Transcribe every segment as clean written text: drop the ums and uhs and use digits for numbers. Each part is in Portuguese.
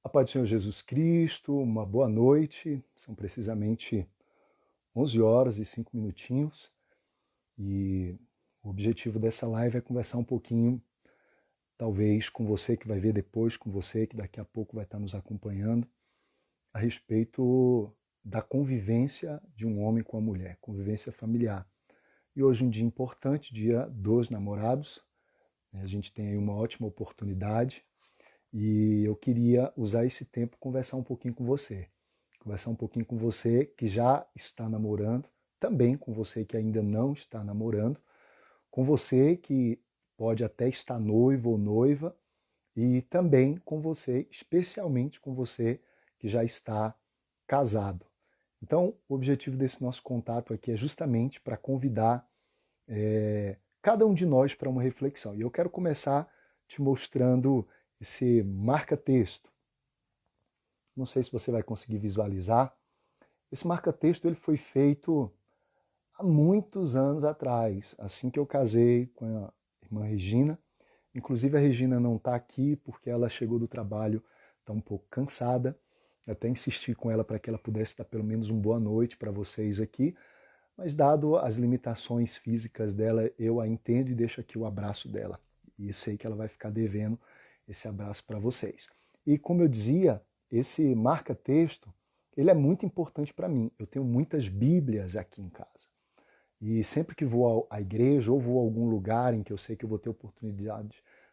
A paz do Senhor Jesus Cristo, uma boa noite. São precisamente 11 horas e 5 minutinhos. E o objetivo dessa live é conversar um pouquinho, talvez com você que vai ver depois, com você que daqui a pouco vai estar nos acompanhando, a respeito da convivência de um homem com a mulher, convivência familiar. E hoje um dia importante, dia dos namorados. A gente tem aí uma ótima oportunidade e eu queria usar esse tempo para conversar um pouquinho com você. Conversar um pouquinho com você que já está namorando, também com você que ainda não está namorando, com você que pode até estar noivo ou noiva e também com você, especialmente com você que já está casado. Então, o objetivo desse nosso contato aqui é justamente para convidar cada um de nós para uma reflexão. E eu quero começar te mostrando esse marca-texto. Não sei se você vai conseguir visualizar. Esse marca-texto ele foi feito há muitos anos atrás, assim que eu casei com a irmã Regina. Inclusive a Regina não está aqui porque ela chegou do trabalho, está um pouco cansada. Eu até insisti com ela para que ela pudesse dar pelo menos uma boa noite para vocês aqui, mas dado as limitações físicas dela, eu a entendo e deixo aqui o abraço dela. E sei que ela vai ficar devendo esse abraço para vocês. E como eu dizia, esse marca-texto, ele é muito importante para mim. Eu tenho muitas Bíblias aqui em casa. E sempre que vou à igreja ou vou a algum lugar em que eu sei que eu vou ter a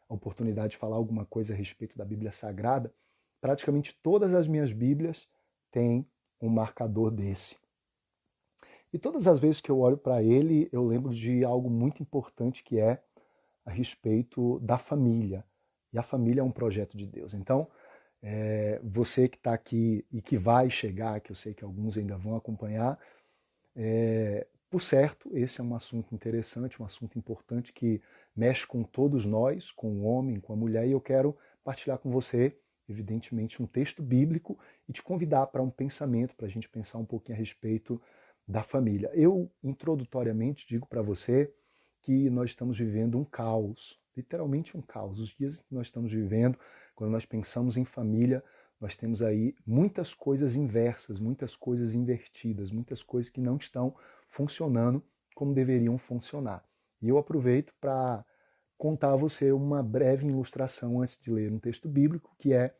oportunidade de falar alguma coisa a respeito da Bíblia Sagrada, praticamente todas as minhas Bíblias têm um marcador desse. E todas as vezes que eu olho para ele, eu lembro de algo muito importante que é a respeito da família. E a família é um projeto de Deus. Então, você que está aqui e que vai chegar, que eu sei que alguns ainda vão acompanhar, por certo, esse é um assunto interessante, um assunto importante que mexe com todos nós, com o homem, com a mulher, e eu quero partilhar com você, evidentemente, um texto bíblico e te convidar para um pensamento, para a gente pensar um pouquinho a respeito da família. Eu, introdutoriamente, digo para você que nós estamos vivendo um caos, literalmente um caos. Os dias que nós estamos vivendo, quando nós pensamos em família, nós temos aí muitas coisas inversas, muitas coisas invertidas, muitas coisas que não estão funcionando como deveriam funcionar. E eu aproveito para contar a você uma breve ilustração antes de ler um texto bíblico, que é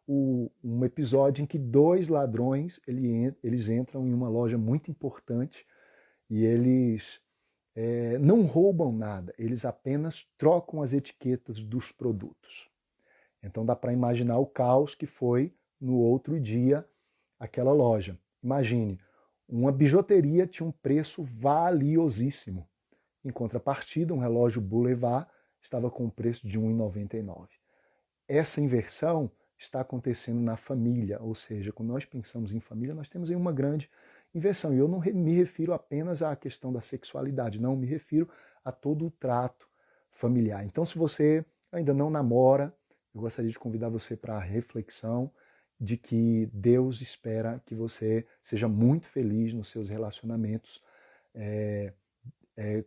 um episódio em que dois ladrões eles entram em uma loja muito importante e eles não roubam nada, eles apenas trocam as etiquetas dos produtos. Então dá para imaginar o caos que foi no outro dia aquela loja. Imagine, uma bijuteria tinha um preço valiosíssimo. Em contrapartida, um relógio Boulevard estava com um preço de R$ 1,99. Essa inversão está acontecendo na família, ou seja, quando nós pensamos em família, nós temos aí uma grande inversão. E eu não me refiro apenas à questão da sexualidade, não, me refiro a todo o trato familiar. Então, se você ainda não namora, eu gostaria de convidar você para a reflexão de que Deus espera que você seja muito feliz nos seus relacionamentos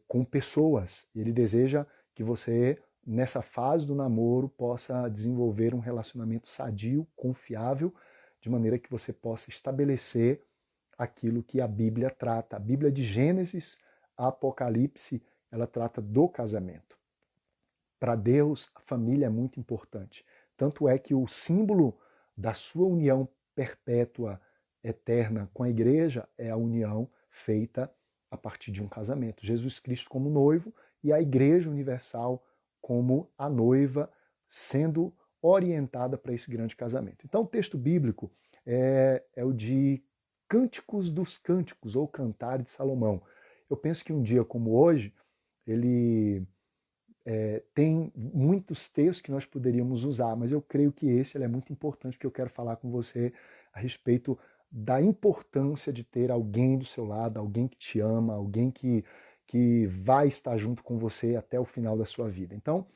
com pessoas. Ele deseja que você, nessa fase do namoro, possa desenvolver um relacionamento sadio, confiável, de maneira que você possa estabelecer aquilo que a Bíblia trata. A Bíblia de Gênesis a Apocalipse, ela trata do casamento. Para Deus, a família é muito importante. Tanto é que o símbolo da sua união perpétua, eterna com a igreja é a união feita a partir de um casamento. Jesus Cristo como noivo e a igreja universal como a noiva, sendo orientada para esse grande casamento. Então, o texto bíblico é o de Cânticos dos Cânticos, ou Cantar de Salomão. Eu penso que um dia como hoje, ele tem muitos textos que nós poderíamos usar, mas eu creio que esse é muito importante, porque eu quero falar com você a respeito da importância de ter alguém do seu lado, alguém que te ama, alguém que vai estar junto com você até o final da sua vida. Então,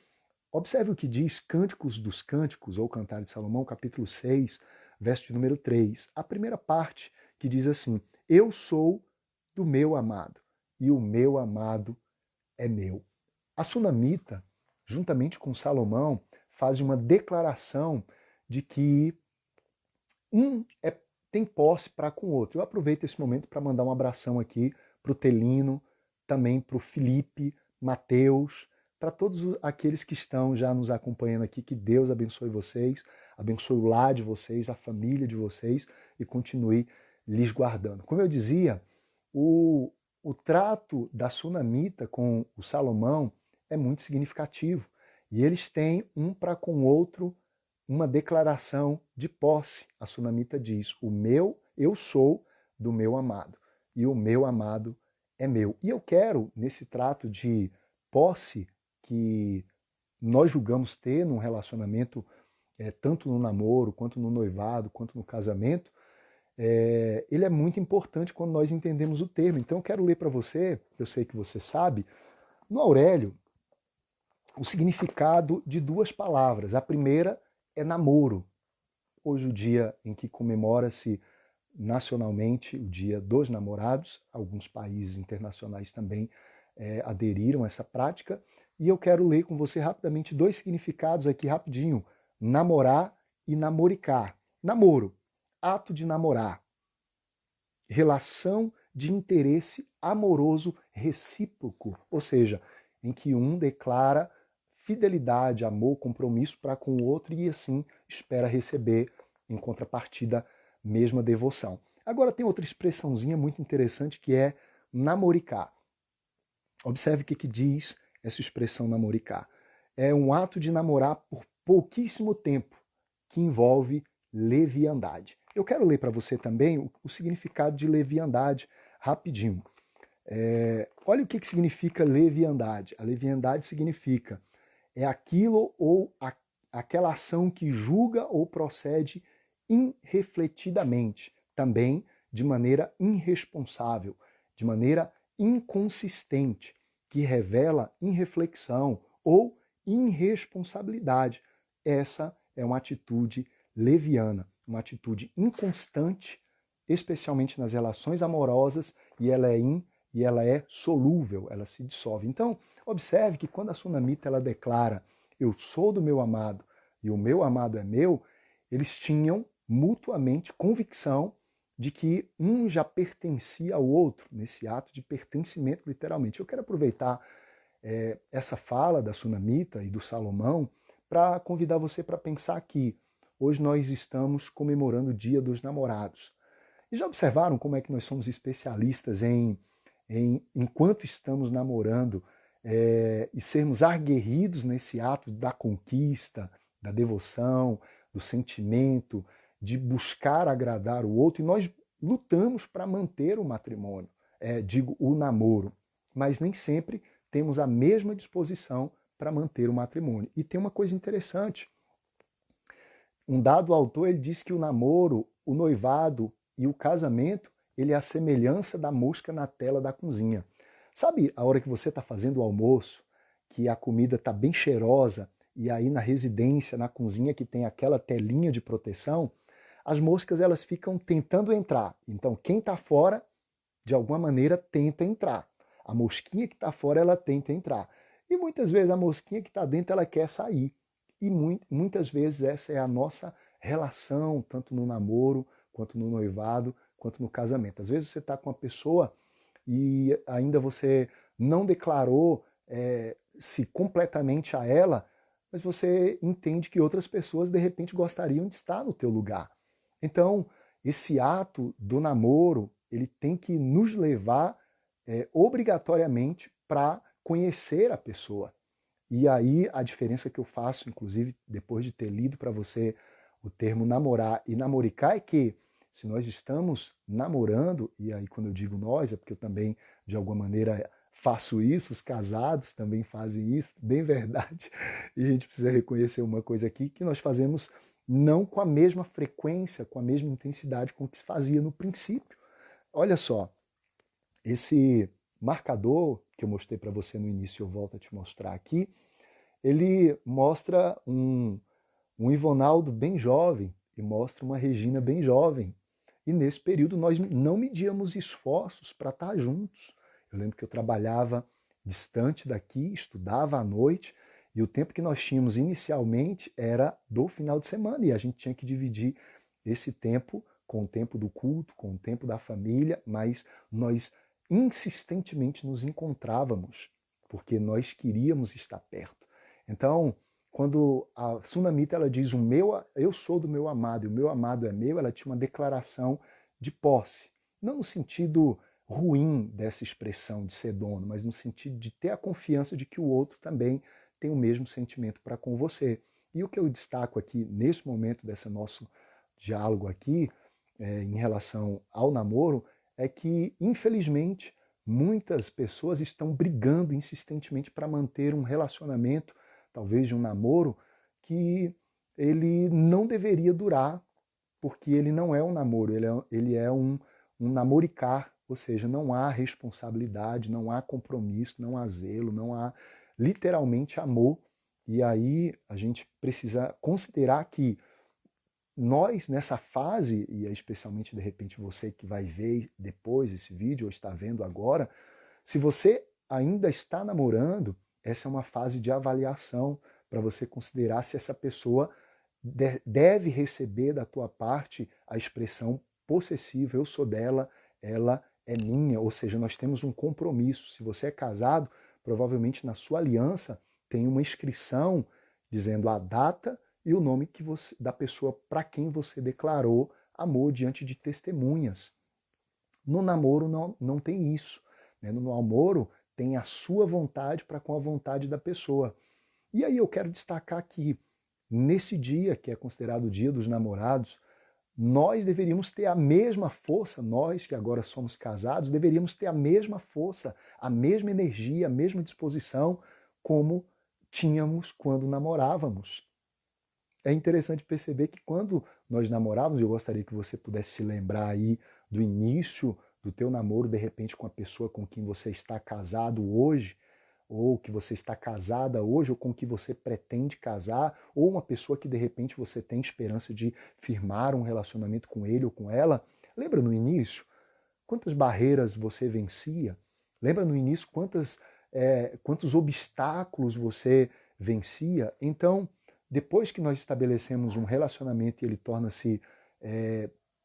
observe o que diz Cânticos dos Cânticos, ou Cantar de Salomão, capítulo 6, verso de número 3. A primeira parte que diz assim: Eu sou do meu amado, e o meu amado é meu. A Sunamita, juntamente com Salomão, faz uma declaração de que tem posse para com o outro. Eu aproveito esse momento para mandar um abração aqui para o Telino, também para o Felipe, Mateus, para todos aqueles que estão já nos acompanhando aqui. Que Deus abençoe vocês, abençoe o lar de vocês, a família de vocês e continue lhes guardando. Como eu dizia, o trato da Sunamita com o Salomão é muito significativo. E eles têm um para com o outro uma declaração de posse. A Sunamita diz: eu sou do meu amado, e o meu amado é meu. E eu quero, nesse trato de posse que nós julgamos ter num relacionamento, tanto no namoro, quanto no noivado, quanto no casamento, ele é muito importante quando nós entendemos o termo. Então eu quero ler para você, eu sei que você sabe, no Aurélio, o significado de duas palavras. A primeira é namoro. Hoje, o dia em que comemora-se nacionalmente o Dia dos Namorados, alguns países internacionais também aderiram a essa prática, e eu quero ler com você rapidamente dois significados aqui rapidinho: namorar e namoricar. Namoro, ato de namorar, relação de interesse amoroso recíproco, ou seja, em que um declara fidelidade, amor, compromisso para com o outro e assim espera receber em contrapartida mesma devoção. Agora tem outra expressãozinha muito interessante que é namoricar. Observe o que diz essa expressão namoricar. É um ato de namorar por pouquíssimo tempo, que envolve leviandade. Eu quero ler para você também o significado de leviandade rapidinho. Olha o que significa leviandade. A leviandade significa aquilo ou aquela ação que julga ou procede irrefletidamente, também de maneira irresponsável, de maneira inconsistente, que revela irreflexão ou irresponsabilidade. Essa é uma atitude leviana, uma atitude inconstante, especialmente nas relações amorosas, e ela é solúvel, ela se dissolve. Então, observe que quando a Sunamita ela declara: eu sou do meu amado e o meu amado é meu, eles tinham mutuamente convicção de que um já pertencia ao outro, nesse ato de pertencimento, literalmente. Eu quero aproveitar essa fala da Sunamita e do Salomão para convidar você para pensar que hoje nós estamos comemorando o Dia dos Namorados. E já observaram como é que nós somos especialistas enquanto estamos namorando, e sermos aguerridos nesse ato da conquista, da devoção, do sentimento, de buscar agradar o outro, e nós lutamos para manter o matrimônio, o namoro, mas nem sempre temos a mesma disposição para manter o matrimônio. E tem uma coisa interessante: um dado autor ele diz que o namoro, o noivado e o casamento, ele é a semelhança da mosca na tela da cozinha. Sabe a hora que você está fazendo o almoço, que a comida está bem cheirosa, e aí na residência, na cozinha, que tem aquela telinha de proteção, as moscas elas ficam tentando entrar. Então quem está fora, de alguma maneira, tenta entrar. A mosquinha que está fora, ela tenta entrar. E muitas vezes a mosquinha que está dentro, ela quer sair. E muitas vezes essa é a nossa relação, tanto no namoro, quanto no noivado, quanto no casamento. Às vezes você está com uma pessoa e ainda você não declarou se completamente a ela, mas você entende que outras pessoas de repente gostariam de estar no teu lugar. Então, esse ato do namoro, ele tem que nos levar obrigatoriamente para conhecer a pessoa. E aí a diferença que eu faço, inclusive depois de ter lido para você o termo namorar e namoricar, é que se nós estamos namorando, e aí quando eu digo nós, é porque eu também de alguma maneira faço isso, os casados também fazem isso, bem verdade. E a gente precisa reconhecer uma coisa aqui, que nós fazemos não com a mesma frequência, com a mesma intensidade com que se fazia no princípio. Olha só, esse marcador que eu mostrei para você no início, eu volto a te mostrar aqui, ele mostra um Ivonaldo bem jovem e mostra uma Regina bem jovem. E nesse período nós não medíamos esforços para estar juntos. Eu lembro que eu trabalhava distante daqui, estudava à noite, e o tempo que nós tínhamos inicialmente era do final de semana, e a gente tinha que dividir esse tempo com o tempo do culto, com o tempo da família, mas nós insistentemente nos encontrávamos, porque nós queríamos estar perto. Então, quando a Sunamita ela diz eu sou do meu amado e o meu amado é meu, ela tinha uma declaração de posse, não no sentido ruim dessa expressão de ser dono, mas no sentido de ter a confiança de que o outro também tem o mesmo sentimento para com você. E o que eu destaco aqui nesse momento desse nosso diálogo aqui, em relação ao namoro, é que, infelizmente, muitas pessoas estão brigando insistentemente para manter um relacionamento, talvez de um namoro, que ele não deveria durar, porque ele não é um namoro, ele é um namoricar, ou seja, não há responsabilidade, não há compromisso, não há zelo, não há literalmente amor. E aí a gente precisa considerar que nós, nessa fase, e especialmente de repente você que vai ver depois esse vídeo ou está vendo agora, se você ainda está namorando, essa é uma fase de avaliação para você considerar se essa pessoa deve receber da tua parte a expressão possessiva, eu sou dela, ela é minha, ou seja, nós temos um compromisso. Se você é casado, provavelmente na sua aliança tem uma inscrição dizendo a data e o nome da pessoa para quem você declarou amor diante de testemunhas. No namoro não tem isso. Né? No namoro tem a sua vontade para com a vontade da pessoa. E aí eu quero destacar que nesse dia, que é considerado o Dia dos Namorados, nós deveríamos ter a mesma força, nós que agora somos casados, deveríamos ter a mesma força, a mesma energia, a mesma disposição como tínhamos quando namorávamos. É interessante perceber que quando nós namorávamos, eu gostaria que você pudesse se lembrar aí do início do teu namoro, de repente com a pessoa com quem você está casado hoje, ou que você está casada hoje, ou com que você pretende casar, ou uma pessoa que de repente você tem esperança de firmar um relacionamento com ele ou com ela. Lembra no início quantas barreiras você vencia? Lembra no início quantos obstáculos você vencia? Então, depois que nós estabelecemos um relacionamento e ele torna-se,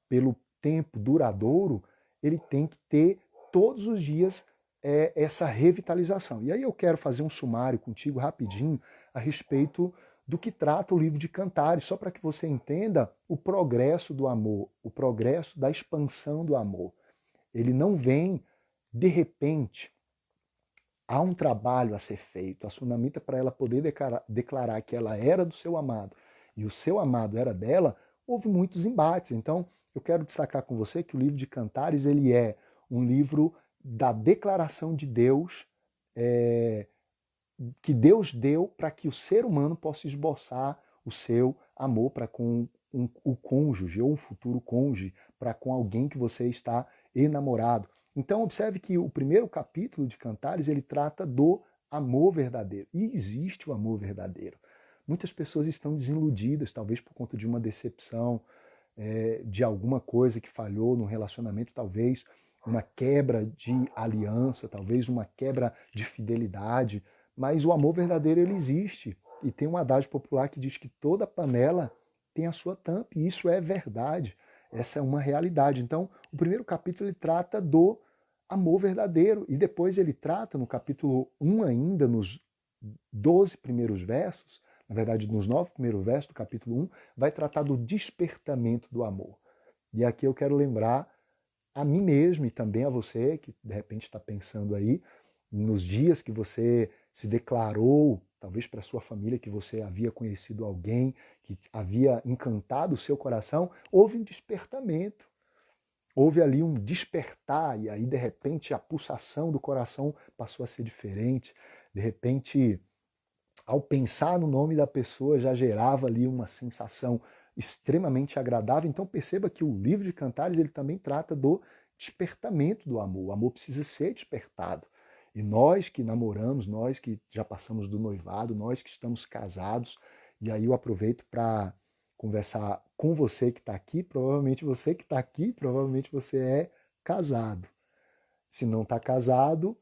pelo tempo, duradouro, ele tem que ter todos os dias essa revitalização. E aí eu quero fazer um sumário contigo rapidinho a respeito do que trata o livro de Cantares, só para que você entenda o progresso do amor, o progresso da expansão do amor. Ele não vem de repente. Há um trabalho a ser feito. A Sunamita, para ela poder declarar que ela era do seu amado e o seu amado era dela, houve muitos embates. Então, eu quero destacar com você que o livro de Cantares ele é um livro da declaração de Deus, que Deus deu para que o ser humano possa esboçar o seu amor para com o cônjuge ou um futuro cônjuge, para com alguém que você está enamorado. Então observe que o primeiro capítulo de Cantares ele trata do amor verdadeiro. E existe o amor verdadeiro. Muitas pessoas estão desiludidas, talvez por conta de uma decepção, de alguma coisa que falhou no relacionamento, talvez uma quebra de aliança, talvez uma quebra de fidelidade, mas o amor verdadeiro ele existe. E tem um adágio popular que diz que toda panela tem a sua tampa, e isso é verdade. Essa é uma realidade. Então, o primeiro capítulo ele trata do amor verdadeiro, e depois ele trata no capítulo 1 ainda, nos 12 primeiros versos, na verdade nos 9 primeiros versos do capítulo 1, vai tratar do despertamento do amor. E aqui eu quero lembrar a mim mesmo e também a você que de repente está pensando aí, nos dias que você se declarou, talvez para sua família, que você havia conhecido alguém que havia encantado o seu coração, houve um despertamento. Houve ali um despertar, e aí de repente a pulsação do coração passou a ser diferente. De repente, ao pensar no nome da pessoa, já gerava ali uma sensação extremamente agradável. Então perceba que o livro de Cantares ele também trata do despertamento do amor. O amor precisa ser despertado. E nós que namoramos, nós que já passamos do noivado, nós que estamos casados, e aí eu aproveito para conversar com você que está aqui, provavelmente você que está aqui, provavelmente você é casado. Se não está casado,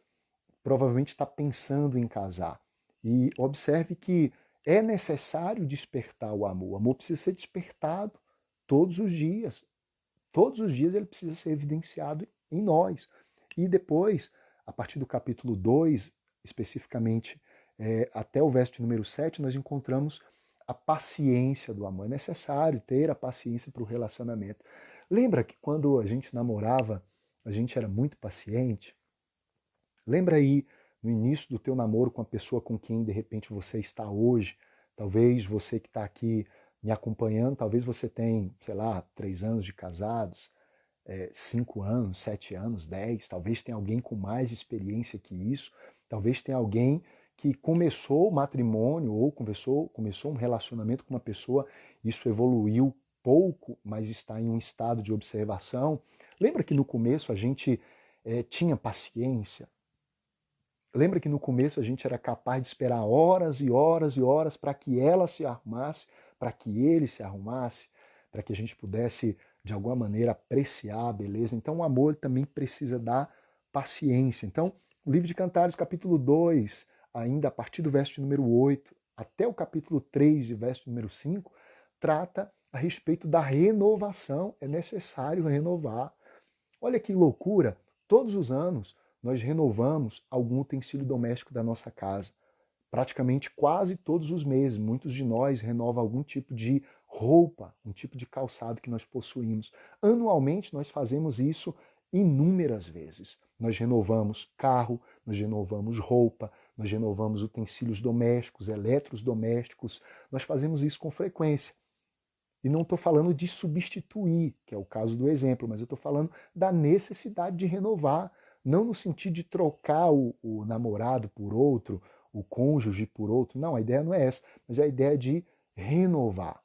provavelmente está pensando em casar. E observe que é necessário despertar o amor. O amor precisa ser despertado todos os dias. Todos os dias ele precisa ser evidenciado em nós. E depois, a partir do capítulo 2, especificamente até o verso de número 7, nós encontramos a paciência do amor. É necessário ter a paciência para o relacionamento. Lembra que quando a gente namorava, a gente era muito paciente? Lembra aí no início do teu namoro com a pessoa com quem de repente você está hoje? Talvez você que está aqui me acompanhando, talvez você tenha, sei lá, 3 anos de casados, 5 anos, 7 anos, 10, talvez tenha alguém com mais experiência que isso, talvez tenha alguém que começou o matrimônio ou começou um relacionamento com uma pessoa, isso evoluiu pouco, mas está em um estado de observação. Lembra que no começo a gente tinha paciência? Lembra que no começo a gente era capaz de esperar horas e horas e horas para que ela se arrumasse, para que ele se arrumasse, para que a gente pudesse, de alguma maneira, apreciar a beleza. Então o amor também precisa da paciência. Então, o livro de Cantares, capítulo 2, ainda a partir do verso número 8, até o capítulo 3 e verso número 5, trata a respeito da renovação. É necessário renovar. Olha que loucura! Todos os anos nós renovamos algum utensílio doméstico da nossa casa. Praticamente quase todos os meses, muitos de nós renovam algum tipo de roupa, um tipo de calçado que nós possuímos. Anualmente nós fazemos isso inúmeras vezes. Nós renovamos carro, nós renovamos roupa, nós renovamos utensílios domésticos, eletrodomésticos. Nós fazemos isso com frequência. E não estou falando de substituir, que é o caso do exemplo, mas eu estou falando da necessidade de renovar, não no sentido de trocar o namorado por outro, o cônjuge por outro. Não, a ideia não é essa, mas é a ideia de renovar.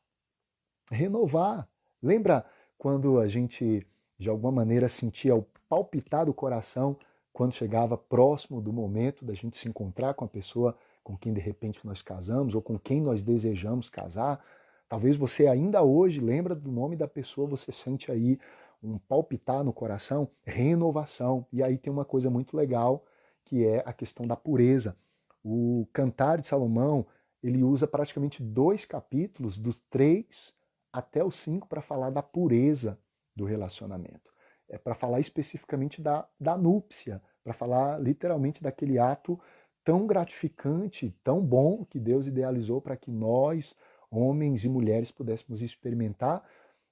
Renovar. Lembra quando a gente, de alguma maneira, sentia o palpitar do coração quando chegava próximo do momento da gente se encontrar com a pessoa com quem de repente nós casamos ou com quem nós desejamos casar? Talvez você ainda hoje lembra do nome da pessoa, você sente aí um palpitar no coração, renovação. E aí tem uma coisa muito legal, que é a questão da pureza. O Cantar de Salomão, ele usa praticamente 2 capítulos, dos 3 até o 5, para falar da pureza do relacionamento. É para falar especificamente da núpcia, para falar literalmente daquele ato tão gratificante, tão bom que Deus idealizou para que nós, homens e mulheres, pudéssemos experimentar.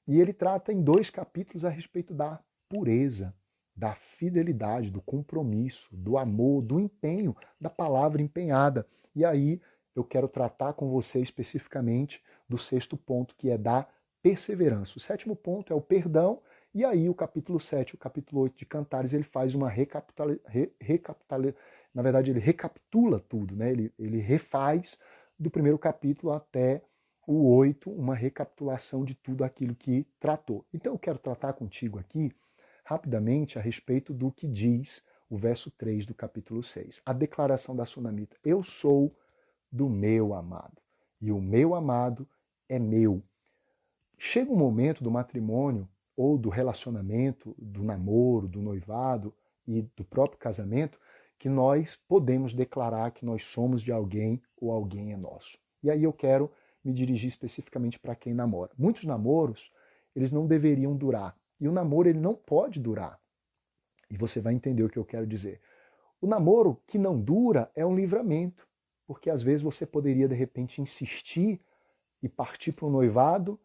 E ele trata em 2 capítulos a respeito da pureza, da fidelidade, do compromisso, do amor, do empenho, da palavra empenhada. E aí eu quero tratar com você especificamente do 6º ponto, que é da perseverança. O 7º ponto é o perdão, e aí o capítulo 7 e o capítulo 8 de Cantares, ele faz uma na verdade ele recapitula tudo, né? Ele refaz do primeiro capítulo até o 8, uma recapitulação de tudo aquilo que tratou. Então eu quero tratar contigo aqui, rapidamente, a respeito do que diz o verso 3 do capítulo 6. A declaração da sunamita: eu sou do meu amado, e o meu amado é meu. Chega um momento do matrimônio, ou do relacionamento, do namoro, do noivado e do próprio casamento, que nós podemos declarar que nós somos de alguém ou alguém é nosso. E aí eu quero me dirigir especificamente para quem namora. Muitos namoros, eles não deveriam durar. E o namoro, ele não pode durar. E você vai entender o que eu quero dizer. O namoro que não dura é um livramento, porque às vezes você poderia, de repente, insistir e partir para um noivado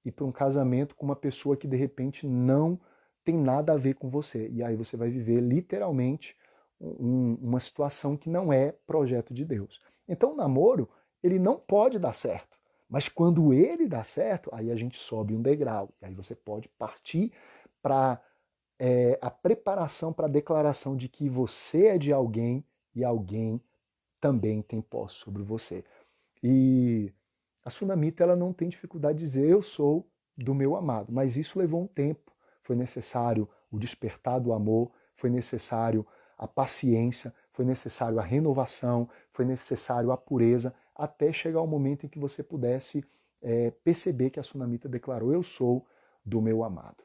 e para um casamento com uma pessoa que, de repente, não tem nada a ver com você. E aí você vai viver, literalmente, uma situação que não é projeto de Deus. Então o namoro, ele não pode dar certo. Mas quando ele dá certo, aí a gente sobe um degrau. E aí você pode partir para a preparação para a declaração de que você é de alguém e alguém também tem posse sobre você. E a sunamita, ela não tem dificuldade de dizer eu sou do meu amado, mas isso levou um tempo. Foi necessário o despertar do amor, foi necessário a paciência, foi necessário a renovação, foi necessário a pureza, até chegar o momento em que você pudesse perceber que a sunamita declarou eu sou do meu amado.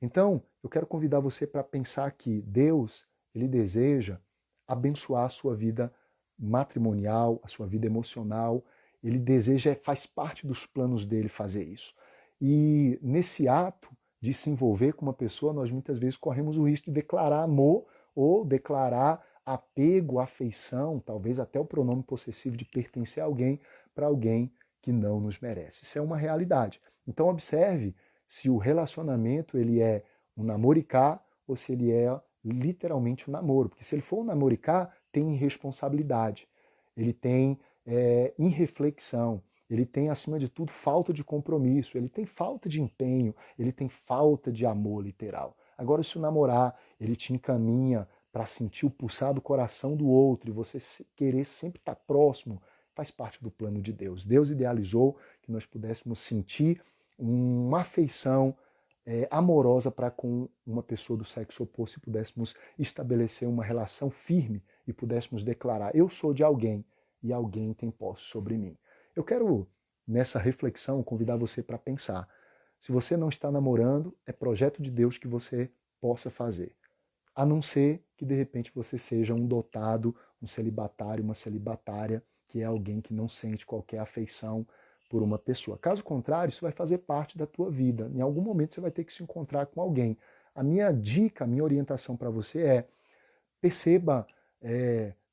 Então, eu quero convidar você para pensar que Deus, ele deseja abençoar a sua vida matrimonial, a sua vida emocional. Ele deseja, faz parte dos planos dele fazer isso. E nesse ato de se envolver com uma pessoa, nós muitas vezes corremos o risco de declarar amor ou declarar apego, afeição, talvez até o pronome possessivo de pertencer a alguém para alguém que não nos merece. Isso é uma realidade. Então observe se o relacionamento ele é um namoricá ou se ele é literalmente um namoro. Porque se ele for um namoricá, tem irresponsabilidade, ele tem irreflexão, ele tem, acima de tudo, falta de compromisso, ele tem falta de empenho, ele tem falta de amor literal. Agora, se o namorar, ele te encaminha para sentir o pulsar do coração do outro e você querer sempre estar próximo, faz parte do plano de Deus. Deus idealizou que nós pudéssemos sentir uma afeição amorosa para com uma pessoa do sexo oposto e pudéssemos estabelecer uma relação firme e pudéssemos declarar: eu sou de alguém e alguém tem posse sobre mim. Eu quero, nessa reflexão, convidar você para pensar. Se você não está namorando, é projeto de Deus que você possa fazer. A não ser que, de repente, você seja um dotado, um celibatário, uma celibatária, que é alguém que não sente qualquer afeição por uma pessoa. Caso contrário, isso vai fazer parte da tua vida. Em algum momento você vai ter que se encontrar com alguém. A minha dica, a minha orientação para você é: perceba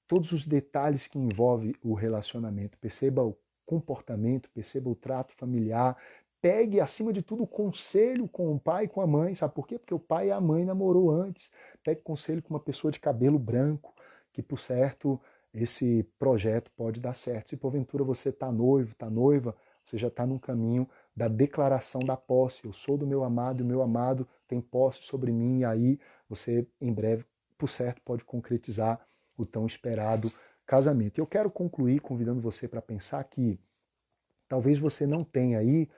todos os detalhes que envolvem o relacionamento, perceba o comportamento, perceba o trato familiar, pegue, acima de tudo, o conselho com o pai e com a mãe. Sabe por quê? Porque o pai e a mãe namorou antes. Pegue conselho com uma pessoa de cabelo branco, que, por certo, esse projeto pode dar certo. Se porventura você está noivo, está noiva, você já está num caminho da declaração da posse. Eu sou do meu amado e o meu amado tem posse sobre mim. E aí você, em breve, por certo, pode concretizar o tão esperado casamento. Eu quero concluir convidando você para pensar que talvez você não tenha aí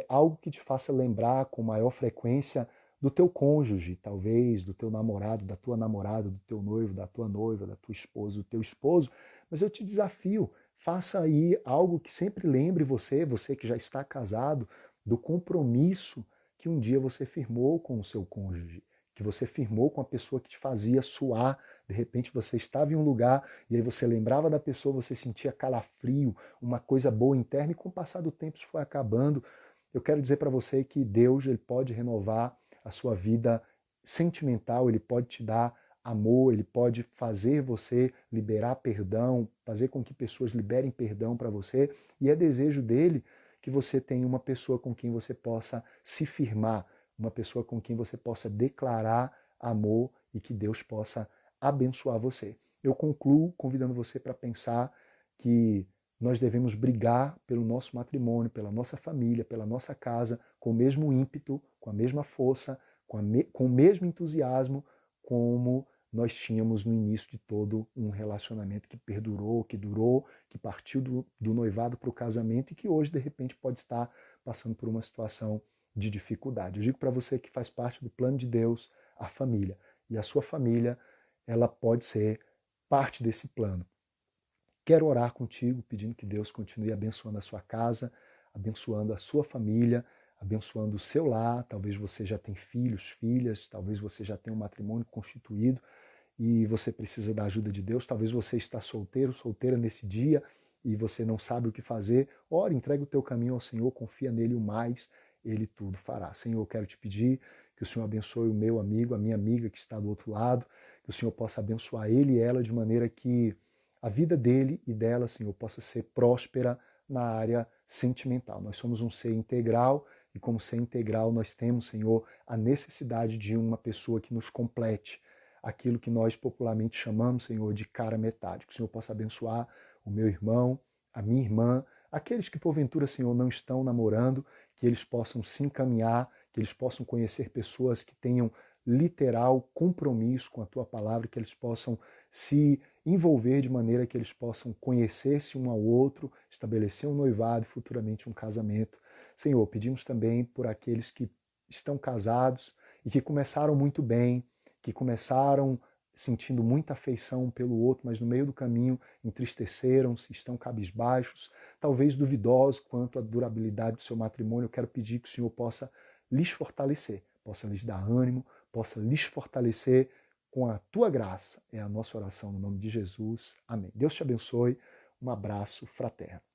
algo que te faça lembrar com maior frequência do teu cônjuge, talvez do teu namorado, da tua namorada, do teu noivo, da tua noiva, da tua esposa, do teu esposo, mas eu te desafio, faça aí algo que sempre lembre você, você que já está casado, do compromisso que um dia você firmou com o seu cônjuge, que você firmou com a pessoa que te fazia suar. De repente você estava em um lugar e aí você lembrava da pessoa, você sentia calafrio, uma coisa boa interna, e com o passar do tempo isso foi acabando. Eu quero dizer para você que Deus ele pode renovar a sua vida sentimental, ele pode te dar amor, ele pode fazer você liberar perdão, fazer com que pessoas liberem perdão para você, e é desejo dele que você tenha uma pessoa com quem você possa se firmar, uma pessoa com quem você possa declarar amor e que Deus possa abençoar você. Eu concluo convidando você para pensar que nós devemos brigar pelo nosso matrimônio, pela nossa família, pela nossa casa, com o mesmo ímpeto, com a mesma força, com o mesmo entusiasmo como nós tínhamos no início de todo um relacionamento que perdurou, que durou, que partiu do noivado para o casamento e que hoje, de repente, pode estar passando por uma situação de dificuldade. Eu digo para você que faz parte do plano de Deus a família. E a sua família, ela pode ser parte desse plano. Quero orar contigo, pedindo que Deus continue abençoando a sua casa, abençoando a sua família, abençoando o seu lar. Talvez você já tenha filhos, filhas, talvez você já tenha um matrimônio constituído e você precisa da ajuda de Deus. Talvez você está solteiro, solteira nesse dia e você não sabe o que fazer. Ora, entrega o teu caminho ao Senhor, confia nele o mais, ele tudo fará. Senhor, eu quero te pedir que o Senhor abençoe o meu amigo, a minha amiga que está do outro lado, que o Senhor possa abençoar ele e ela de maneira que a vida dele e dela, Senhor, possa ser próspera na área sentimental. Nós somos um ser integral e como ser integral nós temos, Senhor, a necessidade de uma pessoa que nos complete, aquilo que nós popularmente chamamos, Senhor, de cara metade. Que o Senhor possa abençoar o meu irmão, a minha irmã, aqueles que porventura, Senhor, não estão namorando, que eles possam se encaminhar, que eles possam conhecer pessoas que tenham literal compromisso com a tua palavra, que eles possam se envolver de maneira que eles possam conhecer-se um ao outro, estabelecer um noivado e futuramente um casamento. Senhor, pedimos também por aqueles que estão casados e que começaram muito bem, que começaram sentindo muita afeição um pelo outro, mas no meio do caminho entristeceram-se, estão cabisbaixos, talvez duvidosos quanto à durabilidade do seu matrimônio. Eu quero pedir que o Senhor possa lhes fortalecer, possa lhes dar ânimo, possa lhes fortalecer com a tua graça. É a nossa oração no nome de Jesus. Amém. Deus te abençoe. Um abraço fraterno.